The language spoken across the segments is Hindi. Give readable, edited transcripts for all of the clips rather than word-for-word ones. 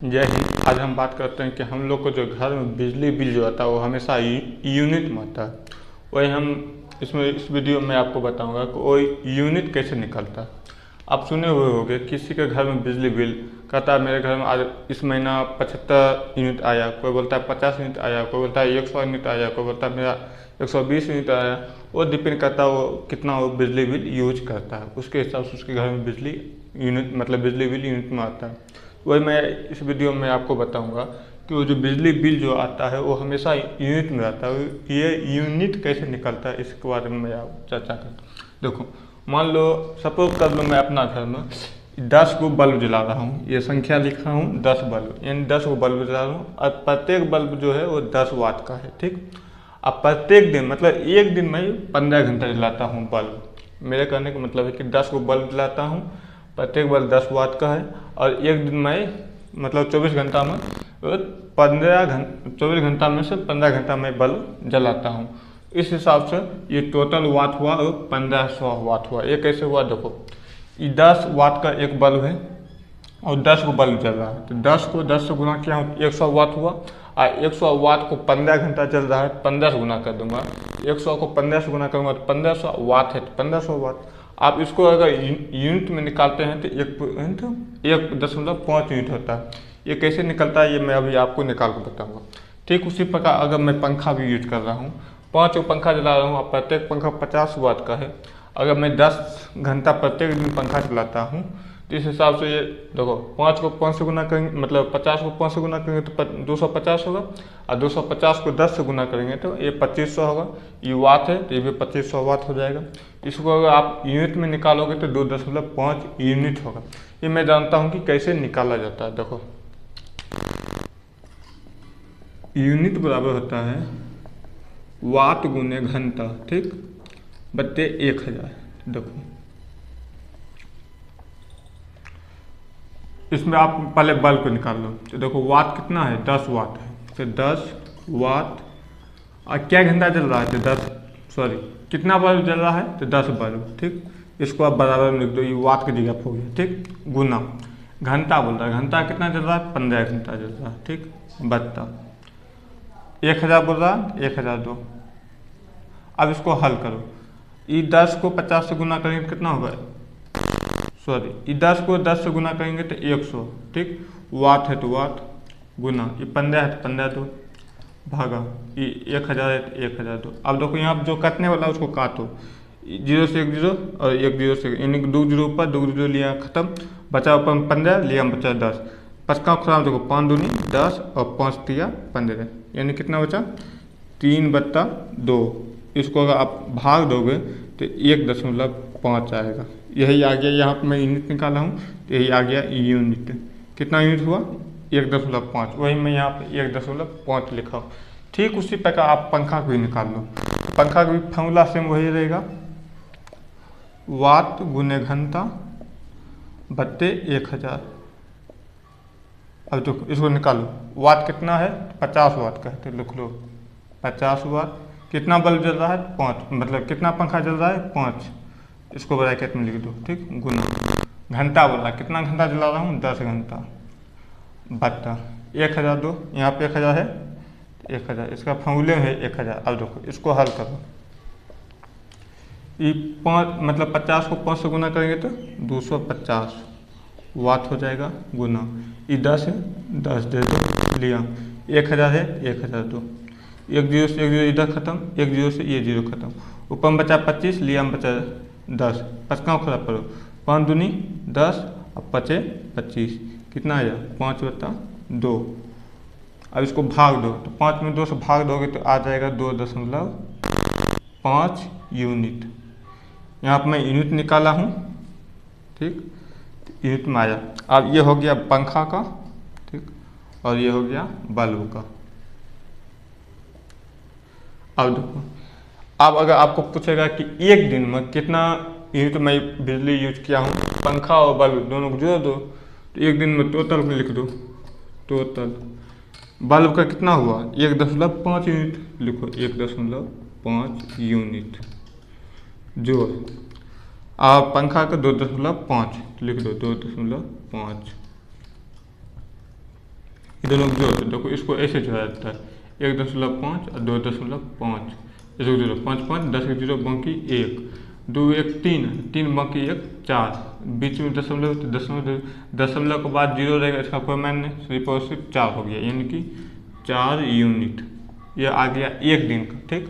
जय हिंद। आज हम बात करते हैं कि हम लोग को जो घर में बिजली बिल जो आता है वो हमेशा यूनिट में आता है। वही हम इस वीडियो में आपको बताऊंगा कि वो यूनिट कैसे निकलता है। आप सुने हुए होंगे किसी के घर में बिजली बिल कहता है मेरे घर में आज इस महीना 75 यूनिट आया, कोई बोलता है 50 यूनिट आया, कोई बोलता है 100 यूनिट आया, कोई बोलता है मेरा 120 यूनिट आया। वो डिपेंड करता है वो कितना वो बिजली बिल यूज करता है, उसके हिसाब से उसके घर में बिजली यूनिट मतलब बिजली बिल यूनिट में आता है। वही मैं इस वीडियो में आपको बताऊंगा कि वो जो बिजली बिल जो आता है वो हमेशा यूनिट में आता है। ये यूनिट कैसे निकलता है इसके बारे में मैं आप चर्चा कर। देखो, मान लो सपोज कर लो मैं अपना घर में 10 गो बल्ब जला रहा हूँ, ये संख्या लिख रहा हूँ 10 बल्ब, यानी 10 गो बल्ब जला रहा हूँ और प्रत्येक बल्ब जो है वो 10 वाट का है। ठीक, अब प्रत्येक दिन मतलब एक दिन में 15 घंटा जलाता हूँ बल्ब। मेरे कहने का मतलब है कि 10 गो बल्ब जलाता हूँ, प्रत्येक बल्ब 10 वाट का है और एक दिन में मतलब 24 घंटा में 24 घंटा में से 15 घंटा में बल्ब जलाता हूँ। इस हिसाब से ये टोटल वाट हुआ और 1500 वाट हुआ। ये कैसे हुआ देखो, ये 10 वाट का एक बल्ब है और 10 को बल्ब जल रहा है, तो 10 को 10 से गुना किया 100 वाट हुआ और 100 वाट को 15 घंटा चल रहा है, 15 से गुना कर दूंगा। 100 को 15 से गुना करूँगा तो 1500 वाट है, तो 1500 वाट। आप इसको अगर यूनिट में निकालते हैं तो 1.5 यूनिट होता है। ये कैसे निकलता है ये मैं अभी आपको निकाल कर बताऊँगा। ठीक उसी प्रकार अगर मैं पंखा भी यूज कर रहा हूँ, 5 को पंखा चला रहा हूँ और प्रत्येक पंखा 50 वाट का है। अगर मैं 10 घंटा प्रत्येक दिन पंखा चलाता हूँ तो इस हिसाब से ये देखो 5 को 5 से गुना करेंगे मतलब 50 को 5 से गुना करेंगे तो 250 होगा और 250 को 10 से गुना करेंगे तो ये 2500 होगा। ये वाट है तो ये भी 2500 वाट हो जाएगा। इसको अगर आप यूनिट में निकालोगे तो 2.5 यूनिट होगा। ये मैं जानता हूँ कि कैसे निकाला जाता है। देखो, यूनिट बराबर होता है वाट गुने घंटा, ठीक, बट्टे 1000। देखो इसमें आप पहले बल्ब को निकाल लो तो देखो वाट कितना है, 10 वाट है, तो 10 वाट और क्या घंटा चल रहा है तो 10 सॉरी कितना बल्ब जल रहा है तो 10 बल्ब। ठीक, इसको आप बराबर में लिख दो, ये वाट की जगह हो गया। ठीक, गुना घंटा बोल रहा है, घंटा कितना चल रहा है 15 घंटा चल रहा है। ठीक, बत्ता 1000 बोल रहा है 1002। अब इसको हल करो, ये 10 को 50 से गुना करेंगे तो कितना होगा, सॉरी ये 10 को 10 से गुना करेंगे तो 100। ठीक, वाट है तो वाट गुना ये 15 है तो 15 दो भागा ये 1000 है तो 1002। अब देखो यहाँ जो काटने वाला है उसको काटो, 0 से 1 0 और 1 0 से यानी 2 0 ऊपर 2 0 लिया खत्म, बचा ऊपर 15 लिया बचा 10। 5 का खराब देखो 5 दूनी 10 और 5 तिया 15, यानी कितना बचा 3/2। इसको अगर आप भाग दोगे तो 1.5 आएगा। यही आ गया, यहाँ पर मैं यूनिट निकाला हूँ तो यही आ गया यूनिट। कितना यूनिट हुआ 1.5, वही मैं यहाँ पे 1.5 लिखा हूँ। ठीक उसी प्रकार आप पंखा को भी निकाल लो, पंखा का भी फॉर्मूला सेम वही रहेगा, वाट गुने घंटा बट्टे 1000। अब तो इसको निकालो, वाट कितना है 50 वाट का है तो लिख लो 50 वाट। कितना बल्ब जल रहा है 5, मतलब कितना पंखा जल रहा है 5, इसको ब्रैकेट में लिख दो। ठीक, गुना घंटा बोला कितना घंटा जला रहा हूँ 10 घंटा बट्टा 1002, यहाँ पे 1000 है 1000, इसका फॉर्मूले है 1000। अब देखो इसको हल करो, ये 5 मतलब 50 को 5 से गुना करेंगे तो 250 वाट हो जाएगा गुना ये 10 है 10 दे दो लिया 1000 है 1002, 1 0 से 1 0 इधर खत्म, 1 0 से ये 0 खत्म, ऊपर में बचा 25 लिया में बचा 10। 5 का खराब करो 5 दूनी 10 और 5 25, कितना आया 5/2। अब इसको भाग दो तो 5 में 2 से भाग दोगे तो आ जाएगा 2.5 यूनिट। यहाँ पर मैं यूनिट निकाला हूँ। ठीक, यूनिट में आया। अब ये हो गया पंखा का, ठीक, और ये हो गया बल्ब का। अब देखो, अब अगर आपको पूछेगा कि एक दिन में कितना यूनिट में बिजली यूज किया हूँ, पंखा और बल्ब दोनों को जोड़ दो तो एक दिन में टोटल में लिख दो, टोटल बल्ब का कितना हुआ 1.5 यूनिट, लिखो 1.5 यूनिट जोड़, और पंखा का 2.5 लिख दो 2.5। ये दोनों जोड़ दो, देखो इसको ऐसे जोड़ा जाता है 1.5 और 2.5, इसको जोड़ो 5 5 10 के 0 बाकी 1 2 1 3 3 बाकी 1 4, बीच में दशमलव, तो दशमलव के बाद 0 रहेगा, इसका कोई मान नहीं, सिर्फ और सिर्फ 4 हो गया, यानी कि 4 यूनिट। ये आ गया एक दिन का। ठीक,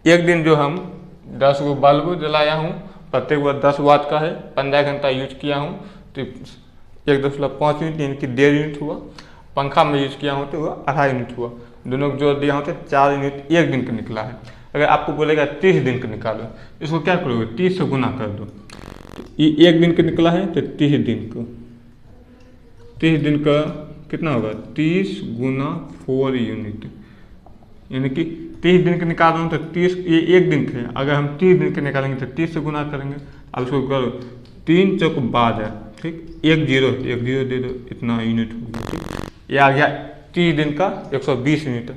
एक दिन जो हम 10 को बल्ब जलाया हूँ, प्रत्येक बार 10 वाट का है, 15 घंटा यूज किया हूँ तो 1.5 यूनिट यानी कि 1.5 यूनिट हुआ। पंखा में यूज किया हूँ तो वह 2.5 यूनिट हुआ। दोनों को जोड़ दिया हूँ तो 4 यूनिट एक दिन का निकला है। अगर आपको बोलेगा 30 दिन का निकालो, इसको क्या करोगे, 30 से गुना कर दो, तो ये एक दिन का निकला है तो 30 दिन का, 30 दिन का कितना होगा, 30 गुना 4 यूनिट, यानी कि 30 दिन के निकाल रहा हूँ तो 30, ये एक दिन के, अगर हम 30 दिन के निकालेंगे तो 30 से गुना करेंगे। अब इसको करो 3 चौक 12, ठीक, 1 0 दे दो, इतना यूनिट हो गया। ठीक, ये आ गया 30 दिन का 120 यूनिट।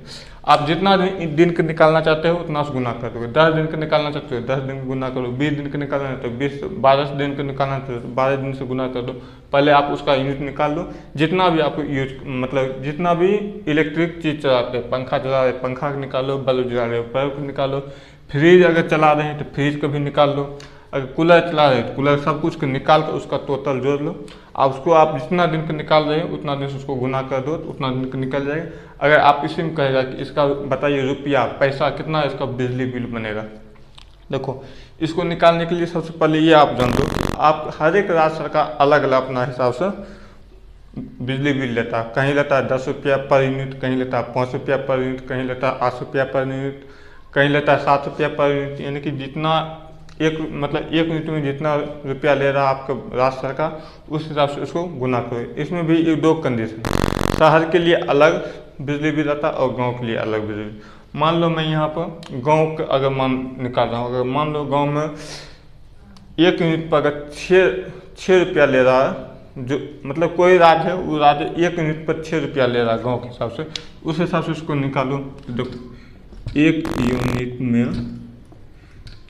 आप जितना दिन का निकालना चाहते हो उतना से गुना कर दोगे। 10 दिन का निकालना चाहते हो 10 दिन गुना करो, 20 दिन का निकालना है तो 12 दिन का निकालना चाहते हो तो 12 दिन से गुना कर दो। पहले आप उसका यूनिट निकाल लो, जितना भी आप यूज मतलब जितना भी इलेक्ट्रिक चीज़ चलाते हैं, पंखा चला रहे पंखा का निकालो, बल्ब जला रहे बल्ब को निकालो, फ्रिज अगर चला रहे हैं तो फ्रिज को भी निकाल लो, अगर कूलर चला रहे हैं तो कूलर, सब कुछ को निकाल कर उसका टोटल जोड़ लो। आप उसको आप जितना दिन का निकाल रहे हैं उतना दिन से उसको गुना कर दो तो उतना दिन का निकल जाएगा। अगर आप इसी में कहेगा कि इसका बताइए रुपया पैसा कितना इसका बिजली बिल बनेगा, देखो इसको निकालने के लिए सबसे पहले ये आप जान दो, आप हर एक राज्य सरकार अलग अलग अपना हिसाब से बिजली बिल लेता है। कहीं लेता है 10 रुपया पर यूनिट, कहीं लेता है 5 रुपया पर यूनिट, कहीं लेता है 8 रुपया पर यूनिट, कहीं लेता है 7 रुपया पर यूनिट, यानी कि जितना एक यूनिट में जितना रुपया ले रहा है आपका राज्य सरकार, उस हिसाब से उसको गुना करो। इसमें भी एक दो कंडीशन, शहर के लिए अलग बिजली बिल आता है और गांव के लिए अलग बिजली बिल। मान लो मैं यहाँ पर गांव का अगर निकाल रहा हूँ, अगर मान लो गांव में 1 यूनिट पर अगर 6 रुपया ले रहा है, जो मतलब कोई राज्य है वो राज्य 1 यूनिट पर 6 रुपया ले रहा है गाँव के हिसाब से, उस हिसाब से उसको निकालो। देखो 1 यूनिट में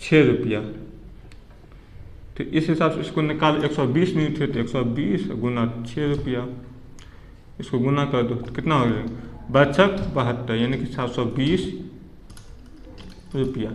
6 रुपया, तो इस हिसाब से इसको निकाल, 120 यूनिट है तो 120 गुना 6 रुपया, इसको गुना कर दो तो कितना हो जाएगा, 72 यानी कि 720 रुपया।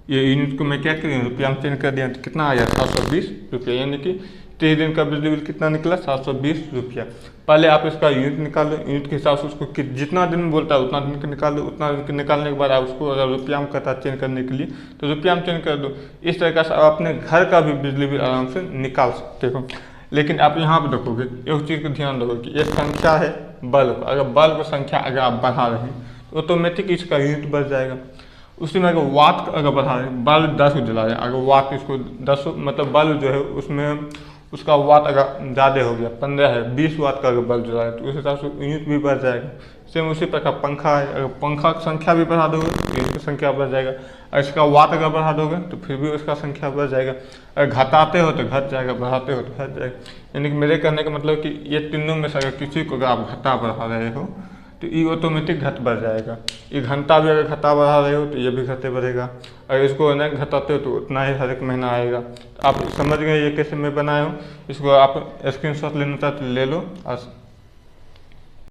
ये यूनिट को मैं क्या करूँ, रुपया में चेंज कर दिया तो कितना आया 720 रुपया, यानी कि 30 दिन का बिजली बिल कितना निकला 720 रुपया। पहले आप इसका यूनिट निकाल लो, यूनिट के हिसाब से उसको जितना दिन बोलता है उतना दिन का निकाल लो, उतना दिन के निकालने के बाद आप उसको अगर रुपया में कहता है चेंज करने के लिए तो रुपया में चेंज कर दो। इस तरीके से आप अपने घर का भी बिजली बिल आराम से निकाल सकते हो। लेकिन आप यहाँ पर देखोगे एक चीज़ का ध्यान रखो कि एक संख्या है बल्ब, अगर बल्ब संख्या अगर आप बढ़ा रहे हैं तो ऑटोमेटिक इसका यूनिट बढ़ जाएगा। उसी में अगर वाट अगर बढ़ा रहे हैं, बल्ब 10 को जला रहे हैं, अगर वाट इसको 10 मतलब बल्ब जो है उसमें उसका वाट अगर ज़्यादा हो गया 15 है, 20 वाट का अगर बल्ब जला है तो उस हिसाब से यूनिट भी बढ़ जाएगा। सेम उसी प्रकार पंखा है, अगर पंखा की संख्या भी बढ़ा दोगे तो यूनिट की संख्या बढ़ जाएगा, और इसका वाट अगर बढ़ा दोगे तो फिर भी उसका संख्या बढ़ जाएगा। अगर घटाते हो तो घट जाएगा, बढ़ाते हो तो घट जाएगा। यानी कि मेरे कहने का मतलब कि ये तीनों में से अगर किसी को अगर आप घटा बढ़ा रहे हो तो ये ऑटोमेटिक घट बढ़ जाएगा। ये घंटा भी अगर घटा बढ़ा रहे हो तो ये भी घटे बढ़ेगा, अगर इसको नहीं घटाते हो तो उतना ही हर एक महीना आएगा। आप समझ गए ये कैसे मैं बनाया हूँ, इसको आप स्क्रीनशॉट लेना चाहते ले लो और